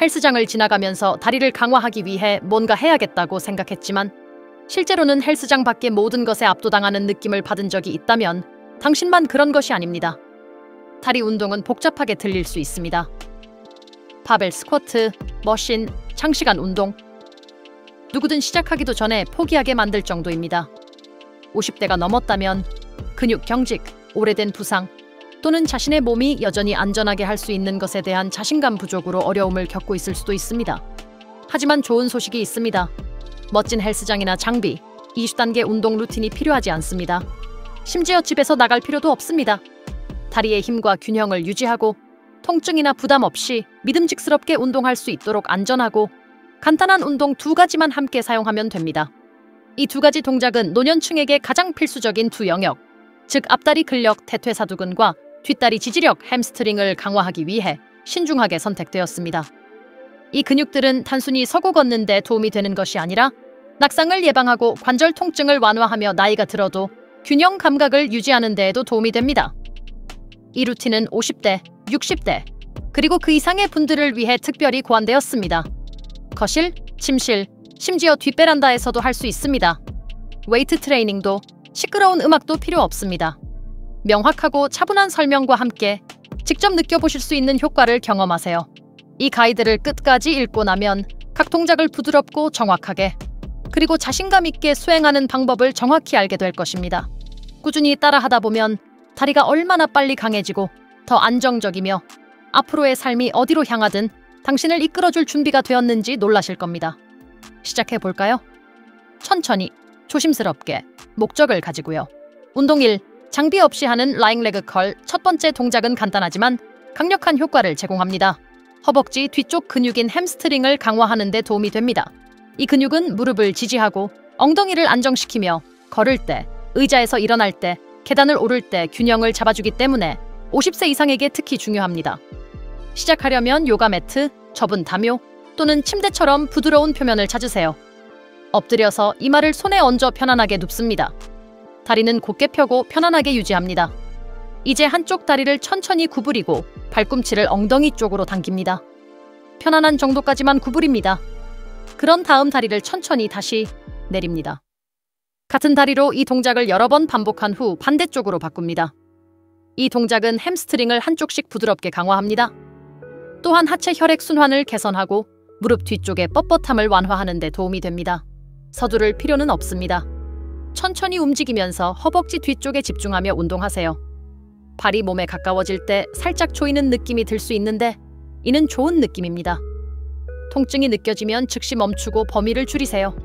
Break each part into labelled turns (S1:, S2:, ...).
S1: 헬스장을 지나가면서 다리를 강화하기 위해 뭔가 해야겠다고 생각했지만 실제로는 헬스장 밖의 모든 것에 압도당하는 느낌을 받은 적이 있다면 당신만 그런 것이 아닙니다. 다리 운동은 복잡하게 들릴 수 있습니다. 바벨 스쿼트, 머신, 장시간 운동. 누구든 시작하기도 전에 포기하게 만들 정도입니다. 50대가 넘었다면 근육 경직, 오래된 부상 또는 자신의 몸이 여전히 안전하게 할 수 있는 것에 대한 자신감 부족으로 어려움을 겪고 있을 수도 있습니다. 하지만 좋은 소식이 있습니다. 멋진 헬스장이나 장비, 20단계 운동 루틴이 필요하지 않습니다. 심지어 집에서 나갈 필요도 없습니다. 다리의 힘과 균형을 유지하고 통증이나 부담 없이 믿음직스럽게 운동할 수 있도록 안전하고 간단한 운동 2가지만 함께 사용하면 됩니다. 이 2가지 동작은 노년층에게 가장 필수적인 2 영역, 즉 앞다리 근력 대퇴사두근과 뒷다리 지지력 햄스트링을 강화하기 위해 신중하게 선택되었습니다. 이 근육들은 단순히 서고 걷는 데 도움이 되는 것이 아니라 낙상을 예방하고 관절 통증을 완화하며 나이가 들어도 균형 감각을 유지하는 데에도 도움이 됩니다. 이 루틴은 50대, 60대, 그리고 그 이상의 분들을 위해 특별히 고안되었습니다. 거실, 침실, 심지어 뒷베란다에서도 할 수 있습니다. 웨이트 트레이닝도 시끄러운 음악도 필요 없습니다. 명확하고 차분한 설명과 함께 직접 느껴보실 수 있는 효과를 경험하세요. 이 가이드를 끝까지 읽고 나면 각 동작을 부드럽고 정확하게 그리고 자신감 있게 수행하는 방법을 정확히 알게 될 것입니다. 꾸준히 따라하다 보면 다리가 얼마나 빨리 강해지고 더 안정적이며 앞으로의 삶이 어디로 향하든 당신을 이끌어줄 준비가 되었는지 놀라실 겁니다. 시작해볼까요? 천천히, 조심스럽게, 목적을 가지고요. 운동 1. 장비 없이 하는 라잉 레그 컬. 첫 번째 동작은 간단하지만 강력한 효과를 제공합니다. 허벅지 뒤쪽 근육인 햄스트링을 강화하는 데 도움이 됩니다. 이 근육은 무릎을 지지하고 엉덩이를 안정시키며 걸을 때, 의자에서 일어날 때, 계단을 오를 때 균형을 잡아주기 때문에 50세 이상에게 특히 중요합니다. 시작하려면 요가 매트, 접은 담요 또는 침대처럼 부드러운 표면을 찾으세요. 엎드려서 이마를 손에 얹어 편안하게 눕습니다. 다리는 곧게 펴고 편안하게 유지합니다. 이제 한쪽 다리를 천천히 구부리고 발꿈치를 엉덩이 쪽으로 당깁니다. 편안한 정도까지만 구부립니다. 그런 다음 다리를 천천히 다시 내립니다. 같은 다리로 이 동작을 여러 번 반복한 후 반대쪽으로 바꿉니다. 이 동작은 햄스트링을 한쪽씩 부드럽게 강화합니다. 또한 하체 혈액 순환을 개선하고 무릎 뒤쪽의 뻣뻣함을 완화하는 데 도움이 됩니다. 서두를 필요는 없습니다. 천천히 움직이면서 허벅지 뒤쪽에 집중하며 운동하세요. 발이 몸에 가까워질 때 살짝 조이는 느낌이 들 수 있는데 이는 좋은 느낌입니다. 통증이 느껴지면 즉시 멈추고 범위를 줄이세요.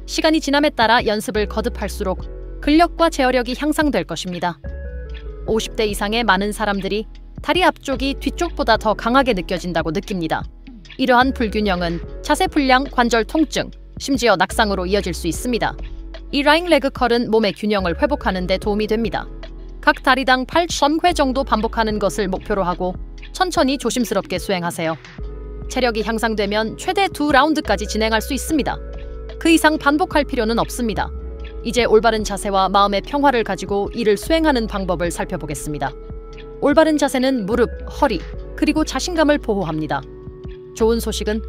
S1: 시간이 지남에 따라 연습을 거듭할수록 근력과 제어력이 향상될 것입니다. 50대 이상의 많은 사람들이 다리 앞쪽이 뒤쪽보다 더 강하게 느껴진다고 느낍니다. 이러한 불균형은 자세 불량, 관절 통증, 심지어 낙상으로 이어질 수 있습니다. 이 라잉 레그 컬은 몸의 균형을 회복하는 데 도움이 됩니다. 각 다리당 8회 정도 반복하는 것을 목표로 하고 천천히 조심스럽게 수행하세요. 체력이 향상되면 최대 2라운드까지 진행할 수 있습니다. 그 이상 반복할 필요는 없습니다. 이제 올바른 자세와 마음의 평화를 가지고 이를 수행하는 방법을 살펴보겠습니다. 올바른 자세는 무릎, 허리, 그리고 자신감을 보호합니다. 좋은 소식은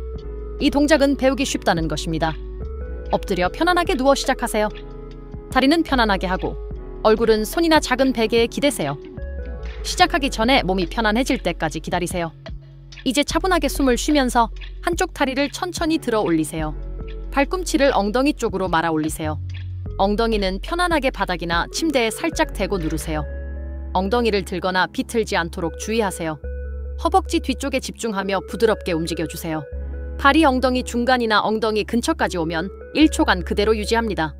S1: 이 동작은 배우기 쉽다는 것입니다. 엎드려 편안하게 누워 시작하세요. 다리는 편안하게 하고 얼굴은 손이나 작은 베개에 기대세요. 시작하기 전에 몸이 편안해질 때까지 기다리세요. 이제 차분하게 숨을 쉬면서 한쪽 다리를 천천히 들어 올리세요. 발꿈치를 엉덩이 쪽으로 말아 올리세요. 엉덩이는 편안하게 바닥이나 침대에 살짝 대고 누르세요. 엉덩이를 들거나 비틀지 않도록 주의하세요. 허벅지 뒤쪽에 집중하며 부드럽게 움직여주세요. 발이 엉덩이 중간이나 엉덩이 근처까지 오면 1초간 그대로 유지합니다.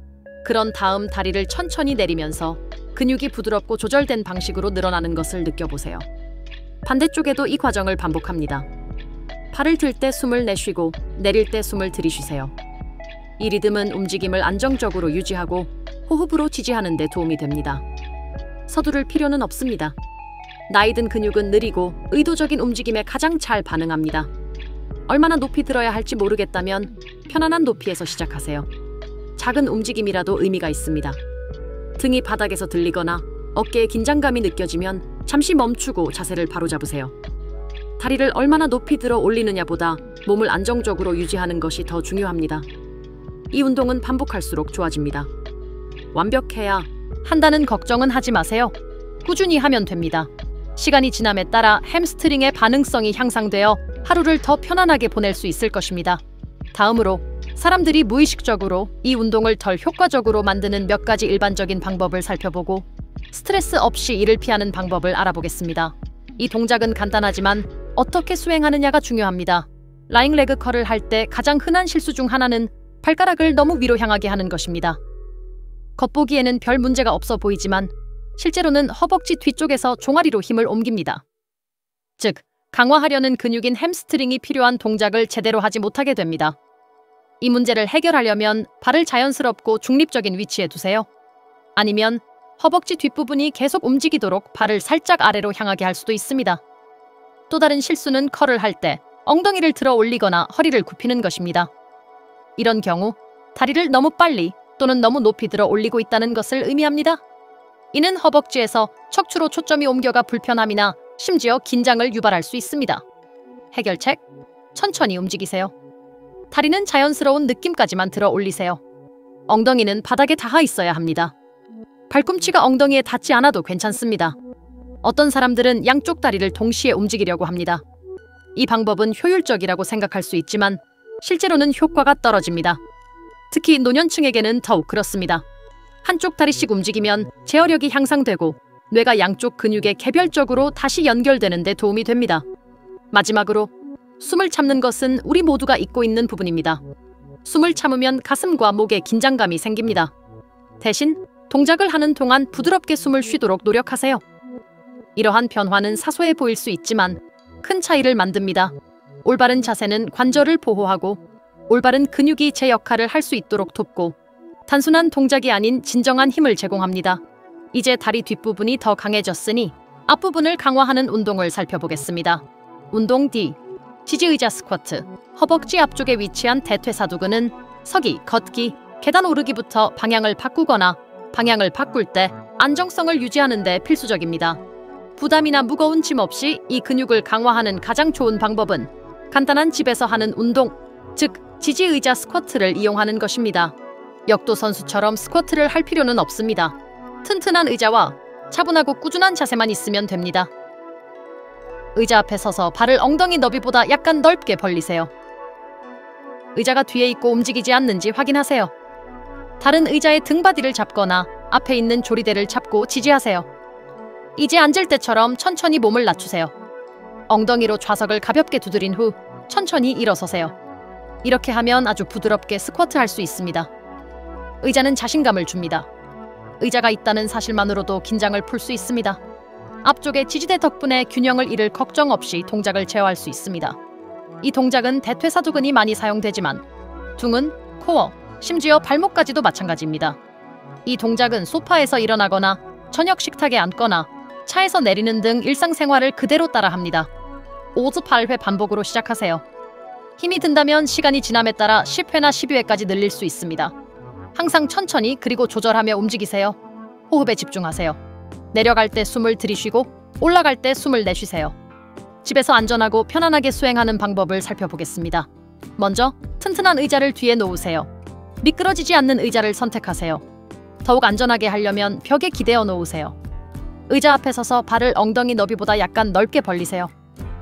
S1: 그런 다음 다리를 천천히 내리면서 근육이 부드럽고 조절된 방식으로 늘어나는 것을 느껴보세요. 반대쪽에도 이 과정을 반복합니다. 팔을 들 때 숨을 내쉬고 내릴 때 숨을 들이쉬세요. 이 리듬은 움직임을 안정적으로 유지하고 호흡으로 지지하는 데 도움이 됩니다. 서두를 필요는 없습니다. 나이 든 근육은 느리고 의도적인 움직임에 가장 잘 반응합니다. 얼마나 높이 들어야 할지 모르겠다면 편안한 높이에서 시작하세요. 작은 움직임이라도 의미가 있습니다. 등이 바닥에서 들리거나 어깨에 긴장감이 느껴지면 잠시 멈추고 자세를 바로잡으세요. 다리를 얼마나 높이 들어 올리느냐보다 몸을 안정적으로 유지하는 것이 더 중요합니다. 이 운동은 반복할수록 좋아집니다. 완벽해야 한다는 걱정은 하지 마세요. 꾸준히 하면 됩니다. 시간이 지남에 따라 햄스트링의 반응성이 향상되어 하루를 더 편안하게 보낼 수 있을 것입니다. 다음으로 사람들이 무의식적으로 이 운동을 덜 효과적으로 만드는 몇 가지 일반적인 방법을 살펴보고 스트레스 없이 이를 피하는 방법을 알아보겠습니다. 이 동작은 간단하지만 어떻게 수행하느냐가 중요합니다. 라잉 레그 컬을 할 때 가장 흔한 실수 중 하나는 발가락을 너무 위로 향하게 하는 것입니다. 겉보기에는 별 문제가 없어 보이지만 실제로는 허벅지 뒤쪽에서 종아리로 힘을 옮깁니다. 즉, 강화하려는 근육인 햄스트링이 필요한 동작을 제대로 하지 못하게 됩니다. 이 문제를 해결하려면 발을 자연스럽고 중립적인 위치에 두세요. 아니면 허벅지 뒷부분이 계속 움직이도록 발을 살짝 아래로 향하게 할 수도 있습니다. 또 다른 실수는 컬을 할 때 엉덩이를 들어 올리거나 허리를 굽히는 것입니다. 이런 경우 다리를 너무 빨리 또는 너무 높이 들어 올리고 있다는 것을 의미합니다. 이는 허벅지에서 척추로 초점이 옮겨가 불편함이나 심지어 긴장을 유발할 수 있습니다. 해결책: 천천히 움직이세요. 다리는 자연스러운 느낌까지만 들어 올리세요. 엉덩이는 바닥에 닿아 있어야 합니다. 발꿈치가 엉덩이에 닿지 않아도 괜찮습니다. 어떤 사람들은 양쪽 다리를 동시에 움직이려고 합니다. 이 방법은 효율적이라고 생각할 수 있지만 실제로는 효과가 떨어집니다. 특히 노년층에게는 더욱 그렇습니다. 한쪽 다리씩 움직이면 제어력이 향상되고 뇌가 양쪽 근육에 개별적으로 다시 연결되는 데 도움이 됩니다. 마지막으로 숨을 참는 것은 우리 모두가 잊고 있는 부분입니다. 숨을 참으면 가슴과 목에 긴장감이 생깁니다. 대신 동작을 하는 동안 부드럽게 숨을 쉬도록 노력하세요. 이러한 변화는 사소해 보일 수 있지만 큰 차이를 만듭니다. 올바른 자세는 관절을 보호하고 올바른 근육이 제 역할을 할 수 있도록 돕고 단순한 동작이 아닌 진정한 힘을 제공합니다. 이제 다리 뒷부분이 더 강해졌으니 앞부분을 강화하는 운동을 살펴보겠습니다. 운동 D. 지지의자 스쿼트. 허벅지 앞쪽에 위치한 대퇴사두근은 서기, 걷기, 계단 오르기부터 방향을 바꾸거나 방향을 바꿀 때 안정성을 유지하는 데 필수적입니다. 부담이나 무거운 짐 없이 이 근육을 강화하는 가장 좋은 방법은 간단한 집에서 하는 운동, 즉 지지의자 스쿼트를 이용하는 것입니다. 역도 선수처럼 스쿼트를 할 필요는 없습니다. 튼튼한 의자와 차분하고 꾸준한 자세만 있으면 됩니다. 의자 앞에 서서 발을 엉덩이 너비보다 약간 넓게 벌리세요. 의자가 뒤에 있고 움직이지 않는지 확인하세요. 다른 의자의 등받이를 잡거나 앞에 있는 조리대를 잡고 지지하세요. 이제 앉을 때처럼 천천히 몸을 낮추세요. 엉덩이로 좌석을 가볍게 두드린 후 천천히 일어서세요. 이렇게 하면 아주 부드럽게 스쿼트 할 수 있습니다. 의자는 자신감을 줍니다. 의자가 있다는 사실만으로도 긴장을 풀 수 있습니다. 앞쪽의 지지대 덕분에 균형을 잃을 걱정 없이 동작을 제어할 수 있습니다. 이 동작은 대퇴사두근이 많이 사용되지만 둥근, 코어, 심지어 발목까지도 마찬가지입니다. 이 동작은 소파에서 일어나거나 저녁 식탁에 앉거나 차에서 내리는 등 일상생활을 그대로 따라합니다. 5-8회 반복으로 시작하세요. 힘이 든다면 시간이 지남에 따라 10회나 12회까지 늘릴 수 있습니다. 항상 천천히 그리고 조절하며 움직이세요. 호흡에 집중하세요. 내려갈 때 숨을 들이쉬고 올라갈 때 숨을 내쉬세요. 집에서 안전하고 편안하게 수행하는 방법을 살펴보겠습니다. 먼저 튼튼한 의자를 뒤에 놓으세요. 미끄러지지 않는 의자를 선택하세요. 더욱 안전하게 하려면 벽에 기대어 놓으세요. 의자 앞에 서서 발을 엉덩이 너비보다 약간 넓게 벌리세요.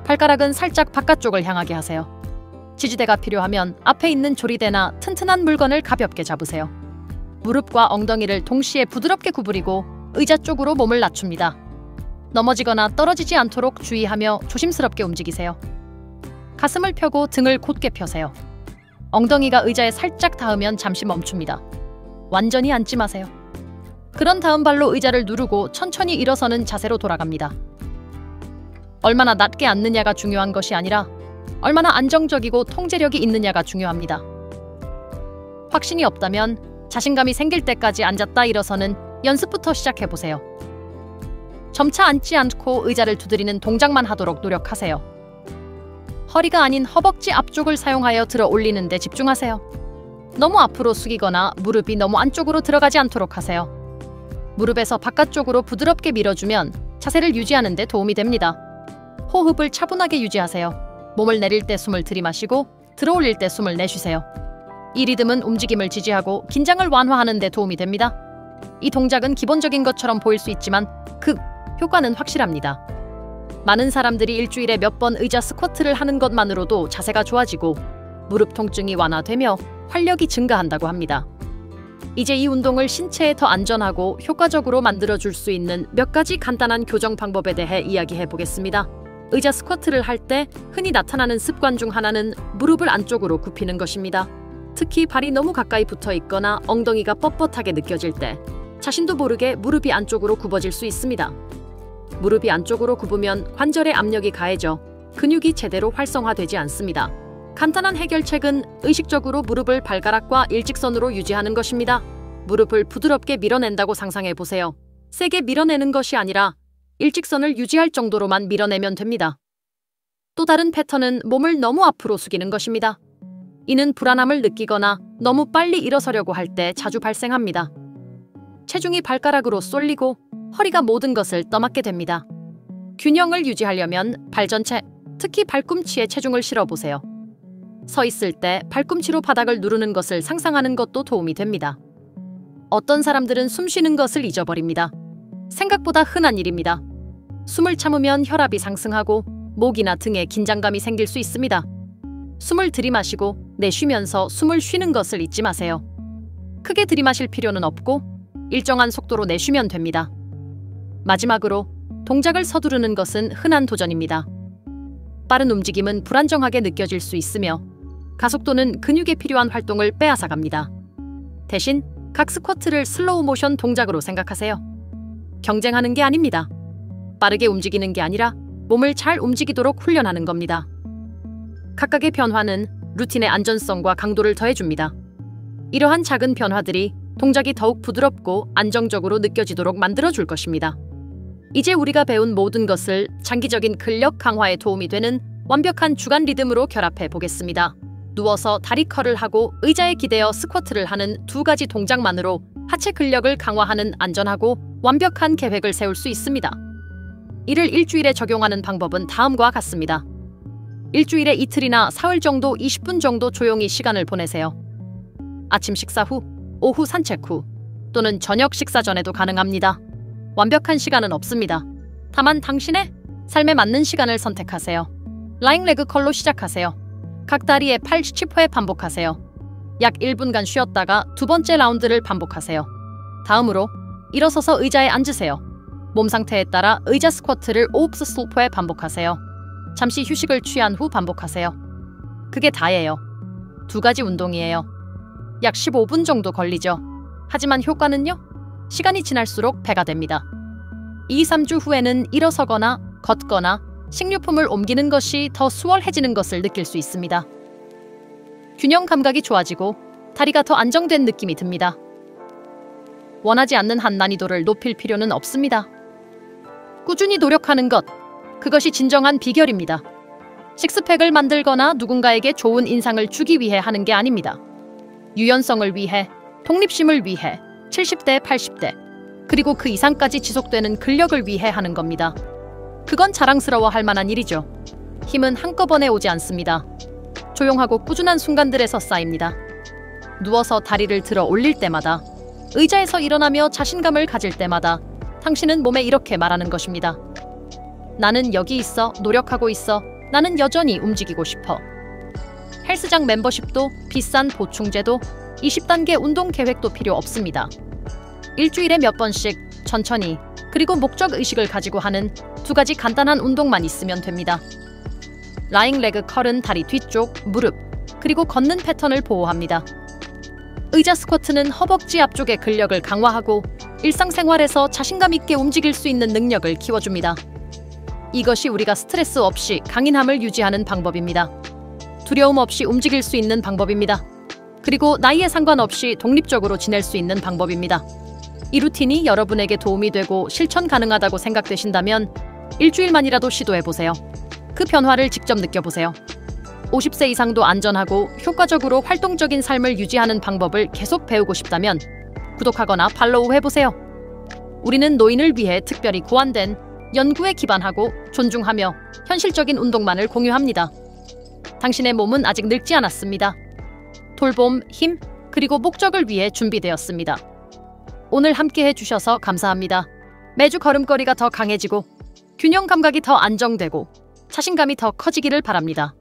S1: 발가락은 살짝 바깥쪽을 향하게 하세요. 지지대가 필요하면 앞에 있는 조리대나 튼튼한 물건을 가볍게 잡으세요. 무릎과 엉덩이를 동시에 부드럽게 구부리고 의자 쪽으로 몸을 낮춥니다. 넘어지거나 떨어지지 않도록 주의하며 조심스럽게 움직이세요. 가슴을 펴고 등을 곧게 펴세요. 엉덩이가 의자에 살짝 닿으면 잠시 멈춥니다. 완전히 앉지 마세요. 그런 다음 발로 의자를 누르고 천천히 일어서는 자세로 돌아갑니다. 얼마나 낮게 앉느냐가 중요한 것이 아니라 얼마나 안정적이고 통제력이 있느냐가 중요합니다. 확신이 없다면 자신감이 생길 때까지 앉았다 일어서는 연습부터 시작해보세요. 점차 앉지 않고 의자를 두드리는 동작만 하도록 노력하세요. 허리가 아닌 허벅지 앞쪽을 사용하여 들어 올리는 데 집중하세요. 너무 앞으로 숙이거나 무릎이 너무 안쪽으로 들어가지 않도록 하세요. 무릎에서 바깥쪽으로 부드럽게 밀어주면 자세를 유지하는 데 도움이 됩니다. 호흡을 차분하게 유지하세요. 몸을 내릴 때 숨을 들이마시고 들어올릴 때 숨을 내쉬세요. 이 리듬은 움직임을 지지하고 긴장을 완화하는 데 도움이 됩니다. 이 동작은 기본적인 것처럼 보일 수 있지만 그 효과는 확실합니다. 많은 사람들이 일주일에 몇 번 의자 스쿼트를 하는 것만으로도 자세가 좋아지고 무릎 통증이 완화되며 활력이 증가한다고 합니다. 이제 이 운동을 신체에 더 안전하고 효과적으로 만들어줄 수 있는 몇 가지 간단한 교정 방법에 대해 이야기해 보겠습니다. 의자 스쿼트를 할 때 흔히 나타나는 습관 중 하나는 무릎을 안쪽으로 굽히는 것입니다. 특히 발이 너무 가까이 붙어 있거나 엉덩이가 뻣뻣하게 느껴질 때 자신도 모르게 무릎이 안쪽으로 굽어질 수 있습니다. 무릎이 안쪽으로 굽으면 관절에 압력이 가해져 근육이 제대로 활성화되지 않습니다. 간단한 해결책은 의식적으로 무릎을 발가락과 일직선으로 유지하는 것입니다. 무릎을 부드럽게 밀어낸다고 상상해 보세요. 세게 밀어내는 것이 아니라 일직선을 유지할 정도로만 밀어내면 됩니다. 또 다른 패턴은 몸을 너무 앞으로 숙이는 것입니다. 이는 불안함을 느끼거나 너무 빨리 일어서려고 할 때 자주 발생합니다. 체중이 발가락으로 쏠리고 허리가 모든 것을 떠맡게 됩니다. 균형을 유지하려면 발 전체, 특히 발꿈치에 체중을 실어보세요. 서 있을 때 발꿈치로 바닥을 누르는 것을 상상하는 것도 도움이 됩니다. 어떤 사람들은 숨 쉬는 것을 잊어버립니다. 생각보다 흔한 일입니다. 숨을 참으면 혈압이 상승하고 목이나 등에 긴장감이 생길 수 있습니다. 숨을 들이마시고 내쉬면서 숨을 쉬는 것을 잊지 마세요. 크게 들이마실 필요는 없고 일정한 속도로 내쉬면 됩니다. 마지막으로 동작을 서두르는 것은 흔한 도전입니다. 빠른 움직임은 불안정하게 느껴질 수 있으며 가속도는 근육에 필요한 활동을 빼앗아갑니다. 대신 각 스쿼트를 슬로우 모션 동작으로 생각하세요. 경쟁하는 게 아닙니다. 빠르게 움직이는 게 아니라 몸을 잘 움직이도록 훈련하는 겁니다. 각각의 변화는 루틴의 안전성과 강도를 더해줍니다. 이러한 작은 변화들이 동작이 더욱 부드럽고 안정적으로 느껴지도록 만들어줄 것입니다. 이제 우리가 배운 모든 것을 장기적인 근력 강화에 도움이 되는 완벽한 주간 리듬으로 결합해 보겠습니다. 누워서 다리 컬을 하고 의자에 기대어 스쿼트를 하는 두 가지 동작만으로 하체 근력을 강화하는 안전하고 완벽한 계획을 세울 수 있습니다. 이를 일주일에 적용하는 방법은 다음과 같습니다. 일주일에 이틀이나 사흘 정도 20분 정도 조용히 시간을 보내세요. 아침 식사 후, 오후 산책 후, 또는 저녁 식사 전에도 가능합니다. 완벽한 시간은 없습니다. 다만 당신의 삶에 맞는 시간을 선택하세요. 라잉 레그 컬로 시작하세요. 각 다리에 80회 반복하세요. 약 1분간 쉬었다가 두 번째 라운드를 반복하세요. 다음으로 일어서서 의자에 앉으세요. 몸 상태에 따라 의자 스쿼트를 5회 반복하세요. 잠시 휴식을 취한 후 반복하세요. 그게 다예요. 두 가지 운동이에요. 약 15분 정도 걸리죠. 하지만 효과는요? 시간이 지날수록 배가 됩니다. 2-3주 후에는 일어서거나 걷거나 식료품을 옮기는 것이 더 수월해지는 것을 느낄 수 있습니다. 균형 감각이 좋아지고 다리가 더 안정된 느낌이 듭니다. 원하지 않는 한 난이도를 높일 필요는 없습니다. 꾸준히 노력하는 것, 그것이 진정한 비결입니다. 식스팩을 만들거나 누군가에게 좋은 인상을 주기 위해 하는 게 아닙니다. 유연성을 위해, 독립심을 위해, 70대, 80대, 그리고 그 이상까지 지속되는 근력을 위해 하는 겁니다. 그건 자랑스러워할 만한 일이죠. 힘은 한꺼번에 오지 않습니다. 조용하고 꾸준한 순간들에서 쌓입니다. 누워서 다리를 들어 올릴 때마다, 의자에서 일어나며 자신감을 가질 때마다 당신은 몸에 이렇게 말하는 것입니다. 나는 여기 있어, 노력하고 있어, 나는 여전히 움직이고 싶어. 헬스장 멤버십도 비싼 보충제도 20단계 운동 계획도 필요 없습니다. 일주일에 몇 번씩 천천히 그리고 목적의식을 가지고 하는 두 가지 간단한 운동만 있으면 됩니다. 라잉 레그 컬은 다리 뒤쪽, 무릎, 그리고 걷는 패턴을 보호합니다. 의자 스쿼트는 허벅지 앞쪽의 근력을 강화하고 일상생활에서 자신감 있게 움직일 수 있는 능력을 키워줍니다. 이것이 우리가 스트레스 없이 강인함을 유지하는 방법입니다. 두려움 없이 움직일 수 있는 방법입니다. 그리고 나이에 상관없이 독립적으로 지낼 수 있는 방법입니다. 이 루틴이 여러분에게 도움이 되고 실천 가능하다고 생각되신다면 일주일만이라도 시도해보세요. 그 변화를 직접 느껴보세요. 50세 이상도 안전하고 효과적으로 활동적인 삶을 유지하는 방법을 계속 배우고 싶다면 구독하거나 팔로우 해보세요. 우리는 노인을 위해 특별히 고안된 연구에 기반하고 존중하며 현실적인 운동만을 공유합니다. 당신의 몸은 아직 늙지 않았습니다. 돌봄, 힘, 그리고 목적을 위해 준비되었습니다. 오늘 함께 해주셔서 감사합니다. 매주 걸음걸이가 더 강해지고 균형 감각이 더 안정되고 자신감이 더 커지기를 바랍니다.